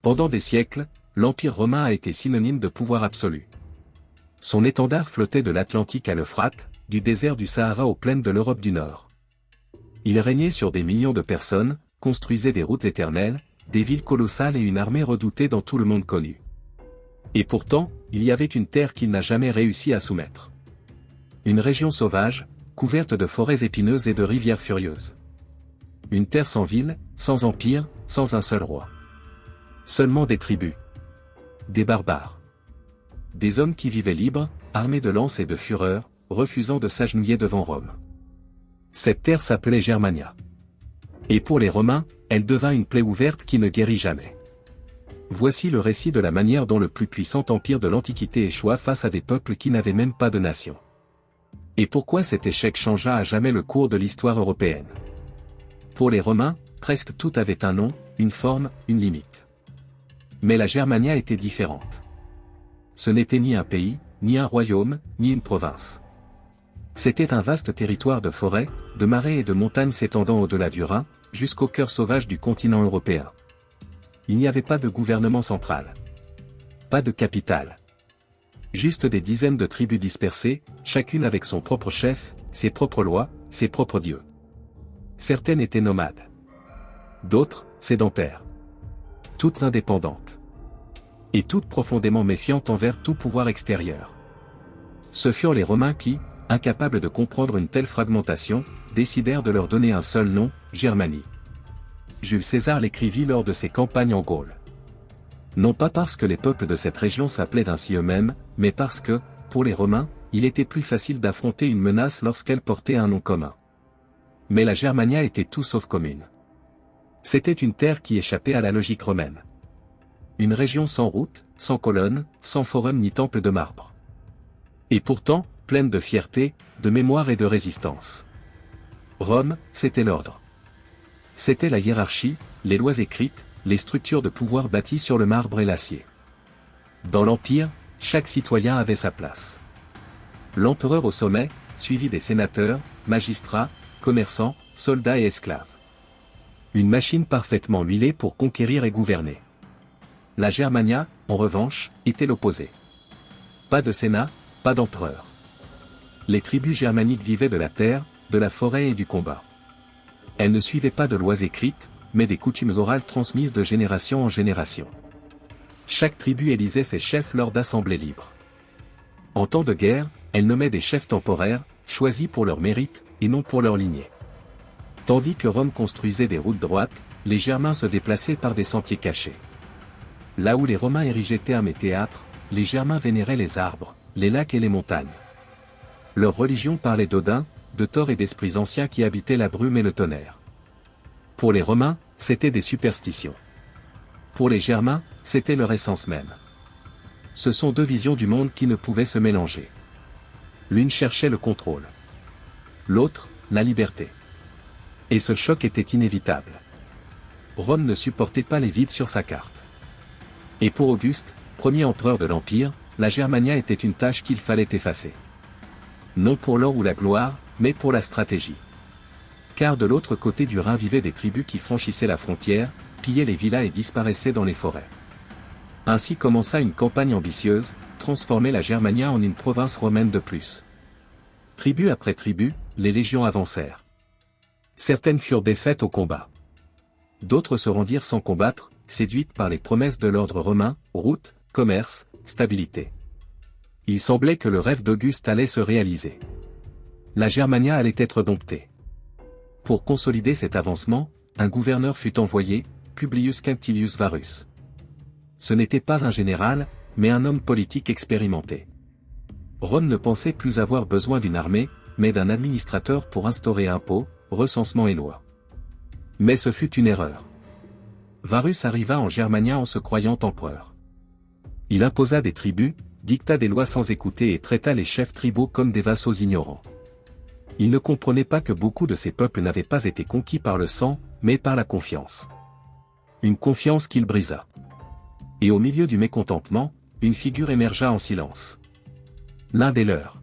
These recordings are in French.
Pendant des siècles, l'Empire romain a été synonyme de pouvoir absolu. Son étendard flottait de l'Atlantique à l'Euphrate, du désert du Sahara aux plaines de l'Europe du Nord. Il régnait sur des millions de personnes, construisait des routes éternelles, des villes colossales et une armée redoutée dans tout le monde connu. Et pourtant, il y avait une terre qu'il n'a jamais réussi à soumettre. Une région sauvage, couverte de forêts épineuses et de rivières furieuses. Une terre sans ville, sans empire, sans un seul roi. Seulement des tribus. Des barbares. Des hommes qui vivaient libres, armés de lances et de fureurs, refusant de s'agenouiller devant Rome. Cette terre s'appelait Germania. Et pour les Romains, elle devint une plaie ouverte qui ne guérit jamais. Voici le récit de la manière dont le plus puissant empire de l'Antiquité échoua face à des peuples qui n'avaient même pas de nation. Et pourquoi cet échec changea à jamais le cours de l'histoire européenne. Pour les Romains, presque tout avait un nom, une forme, une limite. Mais la Germania était différente. Ce n'était ni un pays, ni un royaume, ni une province. C'était un vaste territoire de forêts, de marais et de montagnes s'étendant au-delà du Rhin, jusqu'au cœur sauvage du continent européen. Il n'y avait pas de gouvernement central. Pas de capitale. Juste des dizaines de tribus dispersées, chacune avec son propre chef, ses propres lois, ses propres dieux. Certaines étaient nomades. D'autres, sédentaires. Toutes indépendantes. Et toutes profondément méfiantes envers tout pouvoir extérieur. Ce furent les Romains qui, incapables de comprendre une telle fragmentation, décidèrent de leur donner un seul nom, Germanie. Jules César l'écrivit lors de ses campagnes en Gaule. Non pas parce que les peuples de cette région s'appelaient ainsi eux-mêmes, mais parce que, pour les Romains, il était plus facile d'affronter une menace lorsqu'elle portait un nom commun. Mais la Germania était tout sauf commune. C'était une terre qui échappait à la logique romaine. Une région sans route, sans colonnes, sans forum ni temple de marbre. Et pourtant, pleine de fierté, de mémoire et de résistance. Rome, c'était l'ordre. C'était la hiérarchie, les lois écrites, les structures de pouvoir bâties sur le marbre et l'acier. Dans l'Empire, chaque citoyen avait sa place. L'empereur au sommet, suivi des sénateurs, magistrats, commerçants, soldats et esclaves. Une machine parfaitement huilée pour conquérir et gouverner. La Germania, en revanche, était l'opposé. Pas de sénat, pas d'empereur. Les tribus germaniques vivaient de la terre, de la forêt et du combat. Elles ne suivaient pas de lois écrites, mais des coutumes orales transmises de génération en génération. Chaque tribu élisait ses chefs lors d'assemblées libres. En temps de guerre, elle nommait des chefs temporaires, choisis pour leur mérite, et non pour leur lignée. Tandis que Rome construisait des routes droites, les Germains se déplaçaient par des sentiers cachés. Là où les Romains érigeaient thermes et théâtres, les Germains vénéraient les arbres, les lacs et les montagnes. Leur religion parlait d'Odin, de Thor et d'esprits anciens qui habitaient la brume et le tonnerre. Pour les Romains, c'étaient des superstitions. Pour les Germains, c'était leur essence même. Ce sont deux visions du monde qui ne pouvaient se mélanger. L'une cherchait le contrôle. L'autre, la liberté. Et ce choc était inévitable. Rome ne supportait pas les vides sur sa carte. Et pour Auguste, premier empereur de l'Empire, la Germania était une tâche qu'il fallait effacer. Non pour l'or ou la gloire, mais pour la stratégie. Car de l'autre côté du Rhin vivaient des tribus qui franchissaient la frontière, pillaient les villas et disparaissaient dans les forêts. Ainsi commença une campagne ambitieuse, transformer la Germania en une province romaine de plus. Tribu après tribu, les légions avancèrent. Certaines furent défaites au combat. D'autres se rendirent sans combattre, séduites par les promesses de l'ordre romain, route, commerce, stabilité. Il semblait que le rêve d'Auguste allait se réaliser. La Germania allait être domptée. Pour consolider cet avancement, un gouverneur fut envoyé, Publius Quinctilius Varus. Ce n'était pas un général, mais un homme politique expérimenté. Rome ne pensait plus avoir besoin d'une armée, mais d'un administrateur pour instaurer impôts, recensement et lois. Mais ce fut une erreur. Varus arriva en Germania en se croyant empereur. Il imposa des tribus, dicta des lois sans écouter et traita les chefs tribaux comme des vassaux ignorants. Il ne comprenait pas que beaucoup de ces peuples n'avaient pas été conquis par le sang, mais par la confiance. Une confiance qu'il brisa. Et au milieu du mécontentement, une figure émergea en silence. L'un des leurs.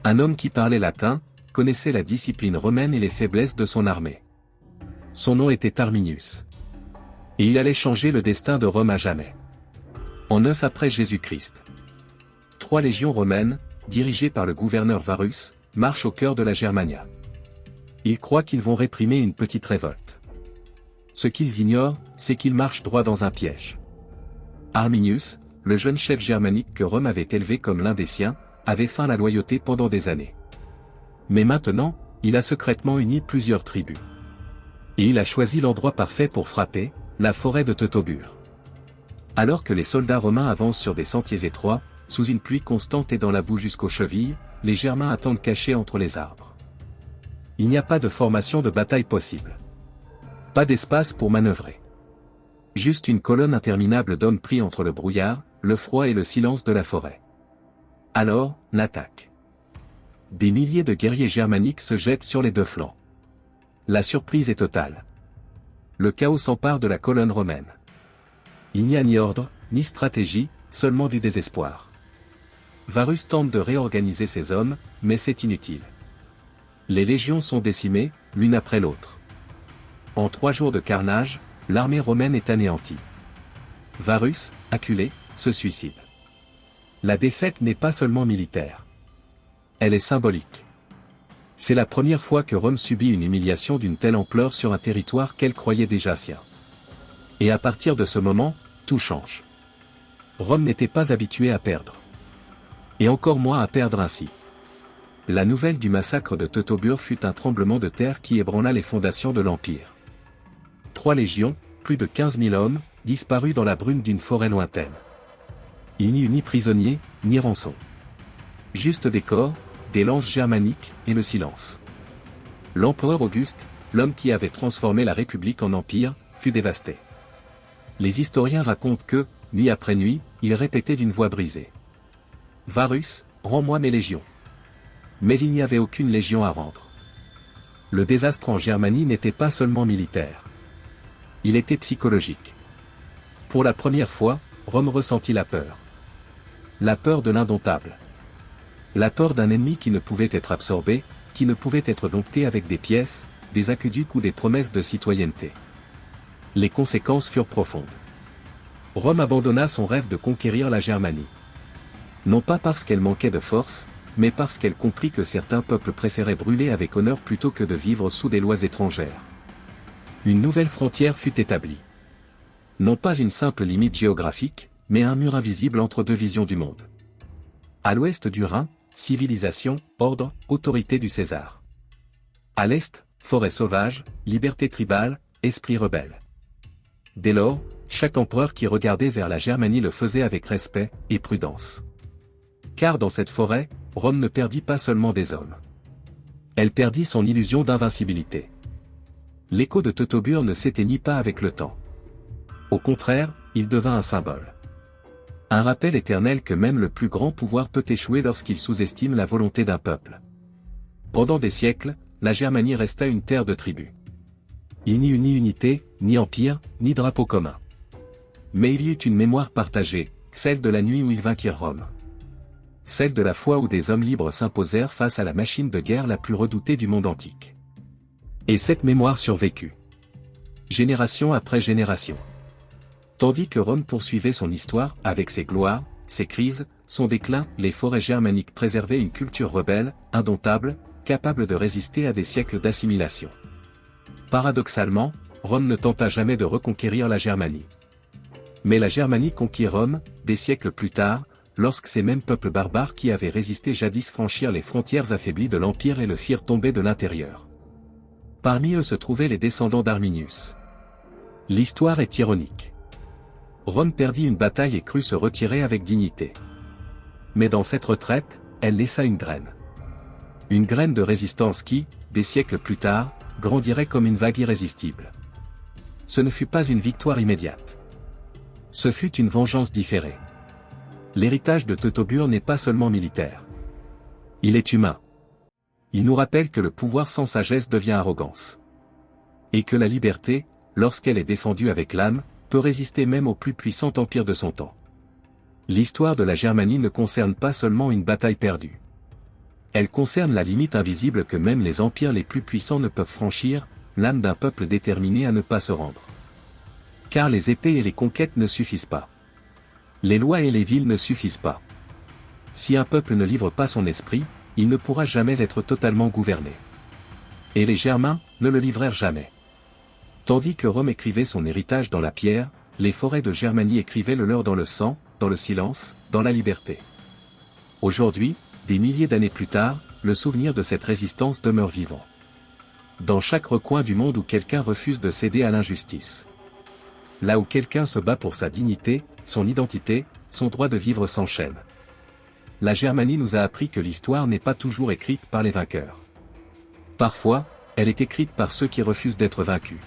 Un homme qui parlait latin, connaissait la discipline romaine et les faiblesses de son armée. Son nom était Arminius. Et il allait changer le destin de Rome à jamais. En 9 après Jésus-Christ. 3 légions romaines, dirigées par le gouverneur Varus, marchent au cœur de la Germania. Ils croient qu'ils vont réprimer une petite révolte. Ce qu'ils ignorent, c'est qu'ils marchent droit dans un piège. Arminius, le jeune chef germanique que Rome avait élevé comme l'un des siens, avait feint la loyauté pendant des années. Mais maintenant, il a secrètement uni plusieurs tribus. Et il a choisi l'endroit parfait pour frapper, la forêt de Teutoburg. Alors que les soldats romains avancent sur des sentiers étroits, sous une pluie constante et dans la boue jusqu'aux chevilles, les Germains attendent cachés entre les arbres. Il n'y a pas de formation de bataille possible. Pas d'espace pour manœuvrer. Juste une colonne interminable d'hommes pris entre le brouillard, le froid et le silence de la forêt. Alors, l'attaque. Des milliers de guerriers germaniques se jettent sur les deux flancs. La surprise est totale. Le chaos s'empare de la colonne romaine. Il n'y a ni ordre, ni stratégie, seulement du désespoir. Varus tente de réorganiser ses hommes, mais c'est inutile. Les légions sont décimées, l'une après l'autre. En 3 jours de carnage, l'armée romaine est anéantie. Varus, acculé, se suicide. La défaite n'est pas seulement militaire. Elle est symbolique. C'est la première fois que Rome subit une humiliation d'une telle ampleur sur un territoire qu'elle croyait déjà sien. Et à partir de ce moment, tout change. Rome n'était pas habituée à perdre. Et encore moins à perdre ainsi. La nouvelle du massacre de Teutoburg fut un tremblement de terre qui ébranla les fondations de l'Empire. 3 légions, plus de 15 000 hommes, disparus dans la brume d'une forêt lointaine. Il n'y eut ni prisonniers, ni rançon. Juste des corps, des lances germaniques, et le silence. L'empereur Auguste, l'homme qui avait transformé la République en empire, fut dévasté. Les historiens racontent que, nuit après nuit, il répétait d'une voix brisée. Varus, rends-moi mes légions. Mais il n'y avait aucune légion à rendre. Le désastre en Germanie n'était pas seulement militaire. Il était psychologique. Pour la première fois, Rome ressentit la peur. La peur de l'indomptable. La peur d'un ennemi qui ne pouvait être absorbé, qui ne pouvait être dompté avec des pièces, des aqueducs ou des promesses de citoyenneté. Les conséquences furent profondes. Rome abandonna son rêve de conquérir la Germanie. Non pas parce qu'elle manquait de force, mais parce qu'elle comprit que certains peuples préféraient brûler avec honneur plutôt que de vivre sous des lois étrangères. Une nouvelle frontière fut établie. Non pas une simple limite géographique, mais un mur invisible entre deux visions du monde. À l'ouest du Rhin, civilisation, ordre, autorité du César. À l'est, forêt sauvage, liberté tribale, esprit rebelle. Dès lors, chaque empereur qui regardait vers la Germanie le faisait avec respect et prudence. Car dans cette forêt, Rome ne perdit pas seulement des hommes. Elle perdit son illusion d'invincibilité. L'écho de Teutoburg ne s'éteignit pas avec le temps. Au contraire, il devint un symbole. Un rappel éternel que même le plus grand pouvoir peut échouer lorsqu'il sous-estime la volonté d'un peuple. Pendant des siècles, la Germanie resta une terre de tribus. Il n'y eut ni unité, ni empire, ni drapeau commun. Mais il y eut une mémoire partagée, celle de la nuit où ils vainquirent Rome. Celle de la fois où des hommes libres s'imposèrent face à la machine de guerre la plus redoutée du monde antique. Et cette mémoire survécut. Génération après génération. Tandis que Rome poursuivait son histoire, avec ses gloires, ses crises, son déclin, les forêts germaniques préservaient une culture rebelle, indomptable, capable de résister à des siècles d'assimilation. Paradoxalement, Rome ne tenta jamais de reconquérir la Germanie. Mais la Germanie conquit Rome, des siècles plus tard, lorsque ces mêmes peuples barbares qui avaient résisté jadis franchirent les frontières affaiblies de l'Empire et le firent tomber de l'intérieur. Parmi eux se trouvaient les descendants d'Arminius. L'histoire est ironique. Rome perdit une bataille et crut se retirer avec dignité. Mais dans cette retraite, elle laissa une graine. Une graine de résistance qui, des siècles plus tard, grandirait comme une vague irrésistible. Ce ne fut pas une victoire immédiate. Ce fut une vengeance différée. L'héritage de Teutoburg n'est pas seulement militaire. Il est humain. Il nous rappelle que le pouvoir sans sagesse devient arrogance. Et que la liberté, lorsqu'elle est défendue avec l'âme, peut résister même au plus puissant empire de son temps. L'histoire de la Germanie ne concerne pas seulement une bataille perdue. Elle concerne la limite invisible que même les empires les plus puissants ne peuvent franchir, l'âme d'un peuple déterminé à ne pas se rendre. Car les épées et les conquêtes ne suffisent pas. Les lois et les villes ne suffisent pas. Si un peuple ne livre pas son esprit, il ne pourra jamais être totalement gouverné. Et les Germains ne le livrèrent jamais. Tandis que Rome écrivait son héritage dans la pierre, les forêts de Germanie écrivaient le leur dans le sang, dans le silence, dans la liberté. Aujourd'hui, des milliers d'années plus tard, le souvenir de cette résistance demeure vivant. Dans chaque recoin du monde où quelqu'un refuse de céder à l'injustice. Là où quelqu'un se bat pour sa dignité, son identité, son droit de vivre s'enchaîne. La Germanie nous a appris que l'histoire n'est pas toujours écrite par les vainqueurs. Parfois, elle est écrite par ceux qui refusent d'être vaincus.